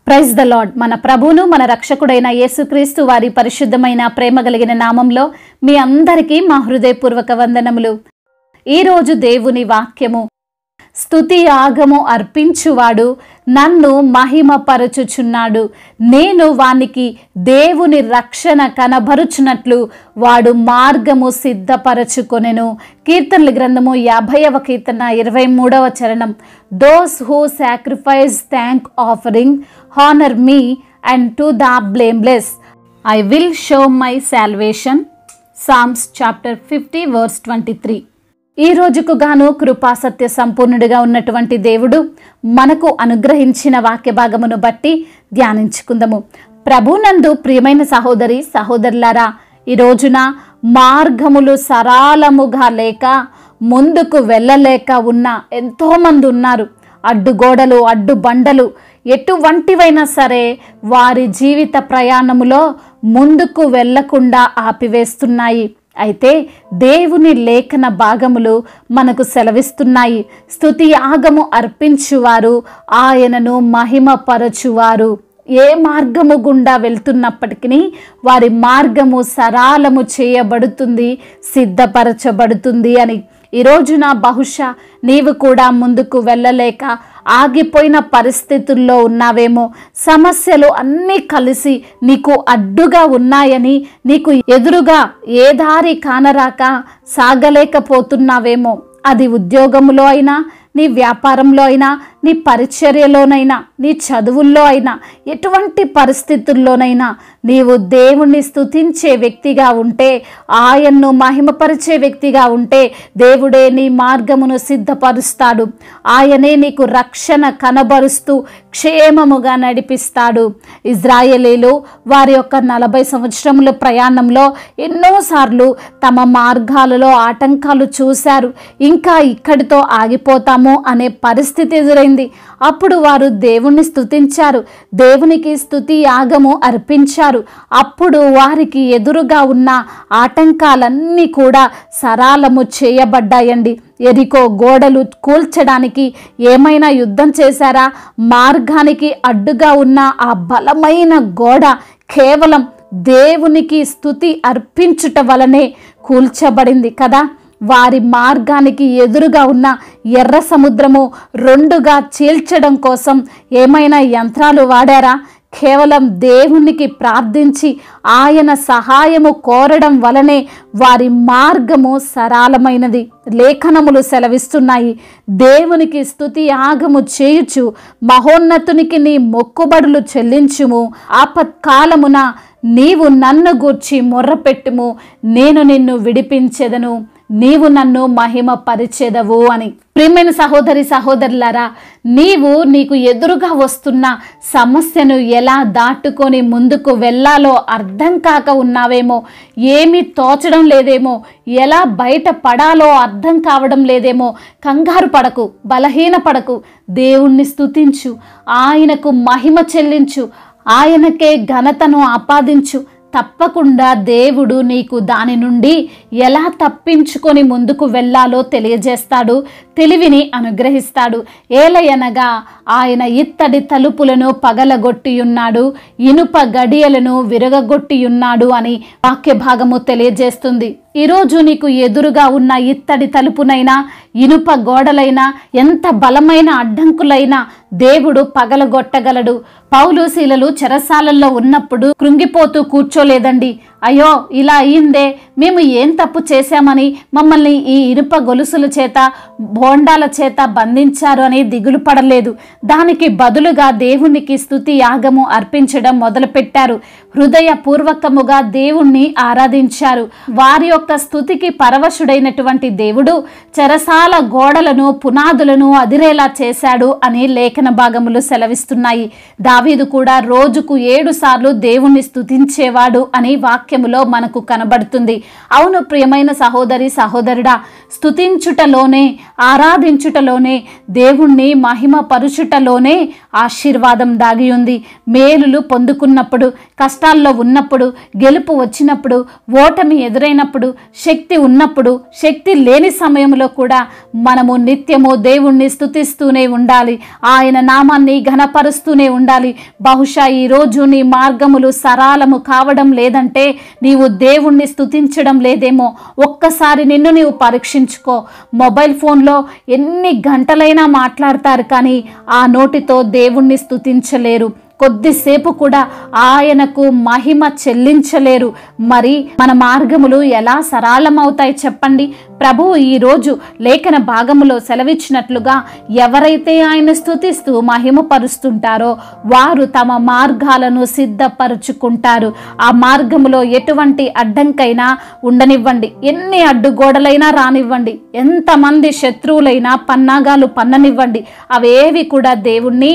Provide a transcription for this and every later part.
Praise the lord. మన ప్రభువును మన రక్షకుడైన యేసుక్రీస్తు వారి పరిశుద్ధమైన ప్రేమ కలిగిన నామంలో మీ అందరికీ మా హృదయపూర్వక వందనములు. ఈరోజు దేవుని వాక్యము, స్తుతి యాగము అర్పించువాడు నన్ను మహిమపరచుచున్నాడు, నేను వానికి దేవుని రక్షణ కనబరుచున్నట్లు వాడు మార్గము సిద్ధపరచుకొనెను. కీర్తనల గ్రంథము 50వ కీర్తన 23వ చరణం. Those who sacrifice thank offering honour me and to the blameless I will show my salvation. Psalms chapter 50 verse 23. ఈ రోజుకు గాను కృపా సత్య సంపూర్ణుడిగా ఉన్నటువంటి దేవుడు మనకు అనుగ్రహించిన వాక్య భాగమును బట్టి ధ్యానించుకుందాము. ప్రభునందు ప్రియమైన సహోదరి సహోదరులారా, ఈ రోజున మార్గములు సరళముగా లేక ముందుకు వెళ్ళలేక ఉన్న ఎంతోమంది ఉన్నారు. అడ్డుగోడలు, అడ్డు బండలు ఎటువంటివైనా సరే వారి జీవిత ప్రయాణములో ముందుకు వెళ్లకుండా ఆపివేస్తున్నాయి. అయితే దేవుని లేఖన భాగములు మనకు సెలవిస్తున్నాయి, స్తుతి యాగము అర్పించువారు ఆయనను మహిమపరచువారు. ఏ మార్గము గుండా వెళ్తున్నప్పటికీ వారి మార్గము సరళము చేయబడుతుంది, సిద్ధపరచబడుతుంది అని. ఈ రోజున బహుశా నీవు కూడా ముందుకు వెళ్ళలేక ఆగిపోయిన పరిస్థితుల్లో ఉన్నావేమో. సమస్యలు అన్నీ కలిసి నీకు అడ్డుగా ఉన్నాయని, నీకు ఎదురుగా ఏ దారి కానరాక సాగలేకపోతున్నావేమో. అది ఉద్యోగంలో అయినా, నీ వ్యాపారంలో అయినా, నీ పరిచర్యలోనైనా, నీ చదువుల్లో అయినా, ఎటువంటి పరిస్థితుల్లోనైనా నీవు దేవుణ్ణి స్తుతించే వ్యక్తిగా ఉంటే, ఆయన్ను మహిమపరిచే వ్యక్తిగా ఉంటే దేవుడే నీ మార్గమును సిద్ధపరుస్తాడు. ఆయనే నీకు రక్షణ కనబరుస్తూ క్షేమముగా నడిపిస్తాడు. ఇజ్రాయేలీలు వారి యొక్క 40 సంవత్సరముల ప్రయాణంలో ఎన్నోసార్లు తమ మార్గాలలో ఆటంకాలు చూశారు. ఇంకా ఇక్కడితో ఆగిపోతాము అనే పరిస్థితి ఎదురైంది. అప్పుడు వారు దేవుణ్ణి స్తుతించారు, దేవునికి స్తుతి యాగము అర్పించారు. అప్పుడు వారికి ఎదురుగా ఉన్న ఆటంకాలన్నీ కూడా సరళము చేయబడ్డాయండి. ఎరికో గోడలు కూల్చడానికి ఏమైనా యుద్ధం చేశారా? మార్గానికి అడ్డుగా ఉన్న ఆ బలమైన గోడ కేవలం దేవునికి స్తుతి అర్పించుట వలనే కూల్చబడింది కదా. వారి మార్గానికి ఎదురుగా ఉన్న ఎర్ర సముద్రము 2గా చీల్చడం కోసం ఏమైనా యంత్రాలు వాడారా? కేవలం దేవునికి ప్రార్థించి ఆయన సహాయము కోరడం వలనే వారి మార్గము సరళమైనది. లేఖనములు సెలవిస్తున్నాయి, దేవునికి స్తుతి యాగము చేయుచు మహోన్నతునికి నీ మొక్కుబడులు చెల్లించుము. ఆపత్కాలమున నీవు నన్ను గూర్చి మొర్రపెట్టుము, నేను నిన్ను విడిపించెదను, నీవు నన్ను మహిమ పరిచెదవు అని. ప్రియమైన సహోదరి సహోదరులారా, నీకు ఎదురుగా వస్తున్న సమస్యను ఎలా దాటుకొని ముందుకు వెళ్ళాలో అర్థం కాక ఉన్నావేమో, ఏమీ తోచడం లేదేమో, ఎలా బయట పడాలో అర్థం కావడం లేదేమో. కంగారు పడకు, బలహీన పడకు, దేవుణ్ణి స్తుతించు, ఆయనకు మహిమ చెల్లించు, ఆయనకే ఘనతను ఆపాదించు. తప్పకుండా దేవుడు నీకు దాని నుండి ఎలా తప్పించుకొని ముందుకు వెళ్ళాలో తెలియజేస్తాడు, తెలివిని అనుగ్రహిస్తాడు. ఏలయనగా ఆయన ఇత్తడి తలుపులను పగలగొట్టియున్నాడు, ఇనుప గడియలను విరగగొట్టియున్నాడు అని వాక్య భాగము తెలియజేస్తుంది. ఈరోజు నీకు ఎదురుగా ఉన్న ఇత్తడి తలుపునైనా, ఇనుప గోడలైనా, ఎంత బలమైన అడ్డంకులైనా దేవుడు పగలగొట్టగలడు. పౌలు శీలలు చెరసాలల్లో ఉన్నప్పుడు కృంగిపోతూ కూర్చోలేదండి. అయ్యో ఇలా అయిందే, మేము ఏం తప్పు చేశామని మమ్మల్ని ఈ ఇనుప గొలుసుల చేత, బోండాల చేత బంధించారు అని దిగులు పడలేదు. దానికి బదులుగా దేవునికి స్తుతి యాగము అర్పించడం మొదలుపెట్టారు. హృదయపూర్వకముగా దేవుణ్ణి ఆరాధించారు. వారి యొక్క స్తుతికి పరవశుడైనటువంటి దేవుడు చెరసాల గోడలను, పునాదులను అదిరేలా చేశాడు అని లేఖన భాగములు సెలవిస్తున్నాయి. దావీదు కూడా రోజుకు 7 సార్లు దేవుణ్ణి స్తుతించేవాడు అని వాక్యములో మనకు కనబడుతుంది. అవును ప్రియమైన సహోదరి సహోదరుడా, స్తుతించుటలోనే, ఆరాధించుటలోనే, దేవుణ్ణి మహిమ పరుచుటలోనే ఆశీర్వాదం దాగి ఉంది. మేలులు పొందుకున్నప్పుడు, కష్టాల్లో ఉన్నప్పుడు, గెలుపు వచ్చినప్పుడు, ఓటమి ఎదురైనప్పుడు శక్తి ఉన్నప్పుడు, శక్తి లేని సమయంలో కూడా మనము నిత్యము దేవుణ్ణి స్తుతిస్తూనే ఉండాలి. ఆయన నామాన్ని ఘనపరుస్తూనే ఉండాలి. బహుశా ఈరోజు నీ మార్గములు సరళము కావడం లేదంటే నీవు దేవుణ్ణి స్తుతించడం లేదేమో. ఒక్కసారి నిన్ను నీవు పరీక్షించుకో. మొబైల్ ఫోన్లో ఎన్ని గంటలైనా మాట్లాడతారు, కానీ ఆ నోటితో దేవుణ్ణి స్తుతించలేరు. కొద్దిసేపు కూడా ఆయనకు మహిమ చెల్లించలేరు. మరి మన మార్గములు ఎలా సరళమవుతాయి చెప్పండి? ప్రభువు ఈరోజు లేఖన భాగములో సెలవిచ్చినట్లుగా ఎవరైతే ఆయన స్తుతిస్తూ మహిమపరుస్తుంటారో వారు తమ మార్గాలను సిద్ధపరుచుకుంటారు. ఆ మార్గములో ఎటువంటి అడ్డంకైనా ఉండనివ్వండి, ఎన్ని అడ్డుగోడలైనా రానివ్వండి, ఎంతమంది శత్రువులైనా పన్నాగాలు పన్ననివ్వండి, అవేవి కూడా దేవుణ్ణి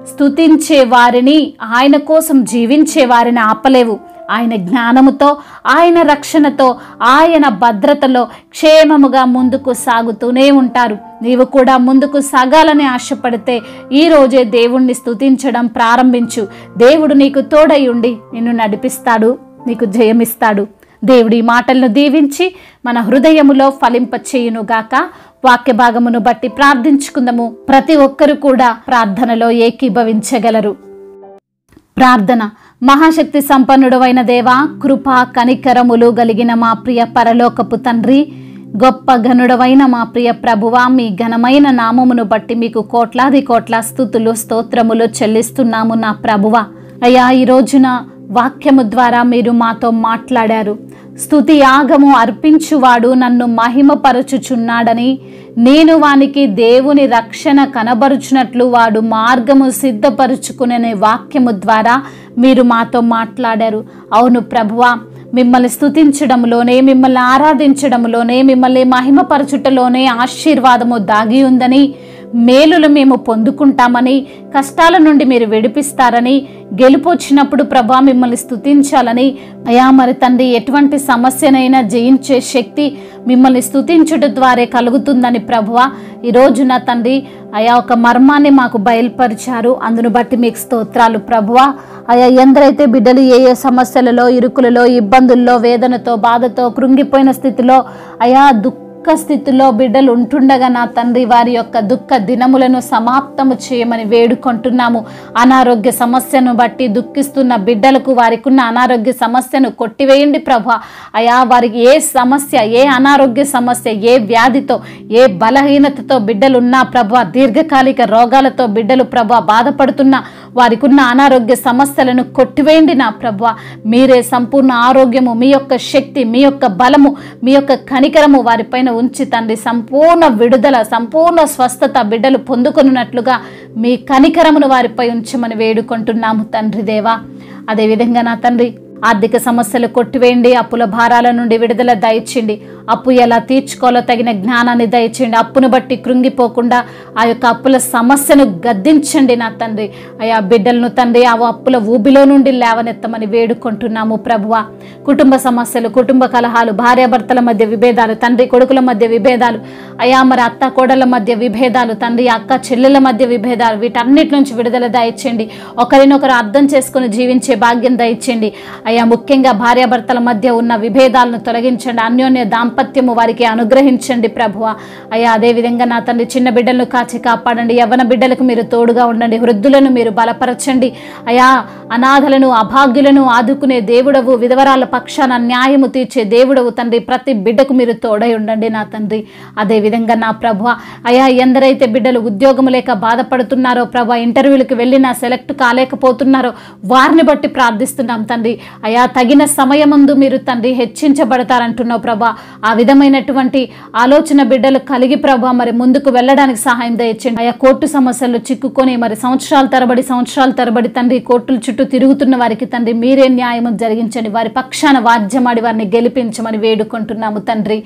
స్తుతించే వారిని, ఆయన కోసం జీవించే వారిని ఆపలేవు. ఆయన జ్ఞానముతో, ఆయన రక్షణతో, ఆయన భద్రతలో క్షేమముగా ముందుకు సాగుతూనే ఉంటారు. నీవు కూడా ముందుకు సాగాలని ఆశపడితే ఈ రోజే దేవుణ్ణి స్తుతించడం ప్రారంభించు. దేవుడు నీకు తోడై ఉండి నిన్ను నడిపిస్తాడు, నీకు జయమిస్తాడు. దేవుడి మాటలను దీవించి మన హృదయములో ఫలింపచేయునుగాక. వాక్య భాగమును బట్టి ప్రార్థించుకుందాము. ప్రతి ఒక్కరు కూడా ప్రార్థనలో ఏకీభవించగలరు. ప్రార్థన. మహాశక్తి సంపన్నుడవైన దేవా, కృపా కనికరములు కలిగిన మా ప్రియ పరలోకపు తండ్రి, గొప్ప ఘనుడవైన మా ప్రియ ప్రభువా, మీ ఘనమైన నామమును బట్టి మీకు కోట్లాది కోట్ల స్తుతులు స్తోత్రములు చెల్లిస్తున్నాము నా ప్రభువా. అయ్యా, ఈ రోజున వాక్యము ద్వారా మీరు మాతో మాట్లాడారు. స్తుతి యాగము అర్పించువాడు నన్ను మహిమపరచుచున్నాడని, నేను వానికి దేవుని రక్షణ కనబరుచున్నట్లు వాడు మార్గము సిద్ధపరుచుకునే వాక్యము ద్వారా మీరు మాతో మాట్లాడారు. అవును ప్రభువా, మిమ్మల్ని స్తుతించడంలోనే, మిమ్మల్ని ఆరాధించడంలోనే, మిమ్మల్ని మహిమపరచుటలోనే ఆశీర్వాదము దాగి ఉందని, మేలులు మేము పొందుకుంటామని, కష్టాల నుండి మీరు విడిపిస్తారని, గెలుపు వచ్చినప్పుడు ప్రభా మిమ్మల్ని స్తుతించాలని, అయా మరి తండ్రి ఎటువంటి సమస్యనైనా జయించే శక్తి మిమ్మల్ని స్తుతించుట ద్వారా కలుగుతుందని ప్రభువా ఈరోజు నా తండ్రి అయా ఒక మర్మాన్ని మాకు బయలుపరిచారు. అందును బట్టి మీకు స్తోత్రాలు ప్రభువా. అయా ఎందరైతే బిడ్డలు ఏ ఏ సమస్యలలో, ఇరుకులలో, ఇబ్బందుల్లో, వేదనతో, బాధతో, కృంగిపోయిన స్థితిలో, అయా దుఃఖ స్థితిలో బిడ్డలు ఉంటుండగా నా తండ్రి వారి యొక్క దుఃఖ దినములను సమాప్తము చేయమని వేడుకుంటున్నాము. అనారోగ్య సమస్యను బట్టి దుఃఖిస్తున్న బిడ్డలకు వారికి ఉన్న అనారోగ్య సమస్యను కొట్టివేయండి ప్రభా. అయా వారికి ఏ సమస్య, ఏ అనారోగ్య సమస్య, ఏ వ్యాధితో, ఏ బలహీనతతో బిడ్డలు ఉన్నా ప్రభా, దీర్ఘకాలిక రోగాలతో బిడ్డలు ప్రభా బాధపడుతున్న వారికి ఉన్న అనారోగ్య సమస్యలను కొట్టివేయండి నా ప్రభువా. మీరే సంపూర్ణ ఆరోగ్యము, మీ యొక్క శక్తి, మీ యొక్క బలము, మీ యొక్క కనికరము వారిపైన ఉంచి తండ్రి సంపూర్ణ విడుదల, సంపూర్ణ స్వస్థత బిడ్డలు పొందుకొనున్నట్లుగా మీ కనికరమును వారిపై ఉంచమని వేడుకుంటున్నాము తండ్రి దేవా. అదేవిధంగా నా తండ్రి ఆర్థిక సమస్యలు కొట్టివేయండి, అప్పుల భారాల నుండి విడుదల దయచేయండి, అప్పు ఎలా తీర్చుకోవాలో తగిన జ్ఞానాన్ని దయచేయండి, అప్పును బట్టి కృంగిపోకుండా ఆ యొక్క అప్పుల సమస్యను గద్దించండి నా తండ్రి. అయా బిడ్డలను తండ్రి ఆ అప్పుల ఊబిలో నుండి లేవనెత్తమని వేడుకుంటున్నాము ప్రభువా. కుటుంబ సమస్యలు, కుటుంబ కలహాలు, భార్యాభర్తల మధ్య విభేదాలు, తండ్రి కొడుకుల మధ్య విభేదాలు, అయా మరి అత్త కోడళ్ళ మధ్య విభేదాలు, తండ్రి అక్క చెల్లెల మధ్య విభేదాలు, వీటన్నిటి నుంచి విడుదల దయచేయండి. ఒకరినొకరు అర్థం చేసుకుని జీవించే భాగ్యం దయచేయండి. అయా ముఖ్యంగా భార్యాభర్తల మధ్య ఉన్న విభేదాలను తొలగించండి, అన్యోన్య దాంపత్యము వారికి అనుగ్రహించండి ప్రభువా. అయా అదేవిధంగా నా తండ్రి చిన్న బిడ్డలను కాచి కాపాడండి, యవ్వన బిడ్డలకు మీరు తోడుగా ఉండండి, వృద్ధులను మీరు బలపరచండి. అయా అనాథలను, అభాగ్యులను ఆదుకునే దేవుడవు, విధవరాల పక్షాన న్యాయము తీర్చే దేవుడవు తండ్రి. ప్రతి బిడ్డకు మీరు తోడై ఉండండి నా తండ్రి. అదేవిధంగా నా ప్రభువా అయా ఎందరైతే బిడ్డలు ఉద్యోగము లేక బాధపడుతున్నారో ప్రభా, ఇంటర్వ్యూలకు వెళ్ళినా సెలెక్ట్ కాలేకపోతున్నారో వారిని బట్టి ప్రార్థిస్తున్నాం తండ్రి. అయా తగిన సమయమందు మీరు తండ్రి హెచ్చించబడతారంటున్నావు ప్రభా. ఆ విధమైనటువంటి ఆలోచన బిడ్డలు కలిగి ప్రభా మరి ముందుకు వెళ్ళడానికి సహాయం దయచేయండి. అయా కోర్టు సమస్యలు చిక్కుకొని మరి సంవత్సరాల తరబడి తండ్రి కోర్టుల చుట్టూ తిరుగుతున్న వారికి తండ్రి మీరే న్యాయం జరిగించండి, వారి పక్షాన వాద్యమాడి వారిని గెలిపించమని వేడుకుంటున్నాము తండ్రి.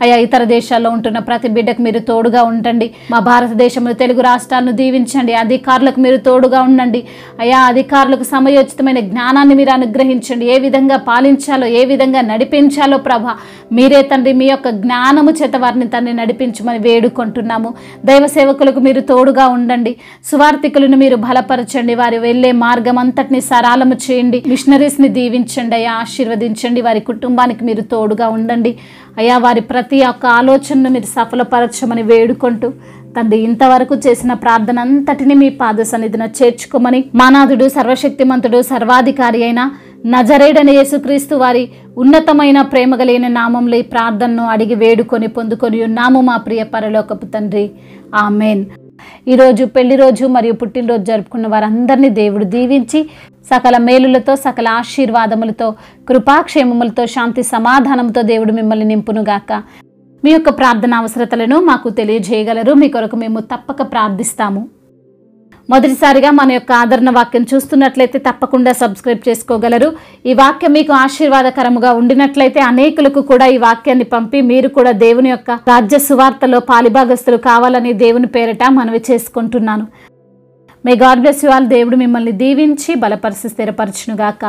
అయా ఇతర దేశాల్లో ఉంటున్న ప్రతి బిడ్డకు మీరు తోడుగా ఉండండి. మా భారతదేశంలో తెలుగు రాష్ట్రాలను దీవించండి. అధికారులకు మీరు తోడుగా ఉండండి. అయా అధికారులకు సమయోచితమైన జ్ఞానాన్ని మీరు అనుగ్రహించండి. ఏ విధంగా పాలించాలో, ఏ విధంగా నడిపించాలో ప్రభా మీరే తండ్రి తండ్రి మీ యొక్క జ్ఞానము చేత వారిని తండ్రి నడిపించమని వేడుకుంటున్నాము. దైవ సేవకులకు మీరు తోడుగా ఉండండి, సువార్థికులను మీరు బలపరచండి, వారి వెళ్ళే మార్గం అంతటిని సరళము చేయండి, మిషనరీస్ని దీవించండి అయ్యా, ఆశీర్వదించండి, వారి కుటుంబానికి మీరు తోడుగా ఉండండి అయ్యా, వారి ప్రతి ఒక్క ఆలోచనను మీరు సఫలపరచమని వేడుకుంటూ తండ్రి ఇంతవరకు చేసిన ప్రార్థన అంతటిని మీ పాద సన్నిధిన చేర్చుకోమని మానాథుడు, సర్వశక్తిమంతుడు, సర్వాధికారి అయిన నజరేయుడైన యేసుక్రీస్తు వారి ఉన్నతమైన ప్రేమ కలిగిన నామంలో ఈ ప్రార్థనను అడిగి వేడుకొని పొందుకొని ఉన్నాము మా ప్రియ పరలోకపు తండ్రి, ఆమెన్. ఈరోజు పెళ్లి రోజు మరియు పుట్టినరోజు జరుపుకున్న వారందరినీ దేవుడు దీవించి సకల మేలులతో, సకల ఆశీర్వాదములతో, కృపాక్షేమములతో, శాంతి సమాధానంతో దేవుడు మిమ్మల్ని నింపునుగాక. మీ యొక్క ప్రార్థన అవసరతలను మాకు తెలియజేయగలరు, మీ కొరకు మేము తప్పక ప్రార్థిస్తాము. మొదటిసారిగా మన యొక్క ఆదరణ వాక్యం చూస్తున్నట్లయితే తప్పకుండా సబ్స్క్రైబ్ చేసుకోగలరు. ఈ వాక్యం మీకు ఆశీర్వాదకరముగా ఉండినట్లయితే అనేకులకు కూడా ఈ వాక్యాన్ని పంపి మీరు కూడా దేవుని యొక్క రాజ్య సువార్తలో పాలిభాగస్తులు కావాలని దేవుని పేరిట మనవి చేసుకుంటున్నాను. May God bless you all. దేవుడు మిమ్మల్ని దీవించి బలపరిచి స్థిరపరచునుగాక.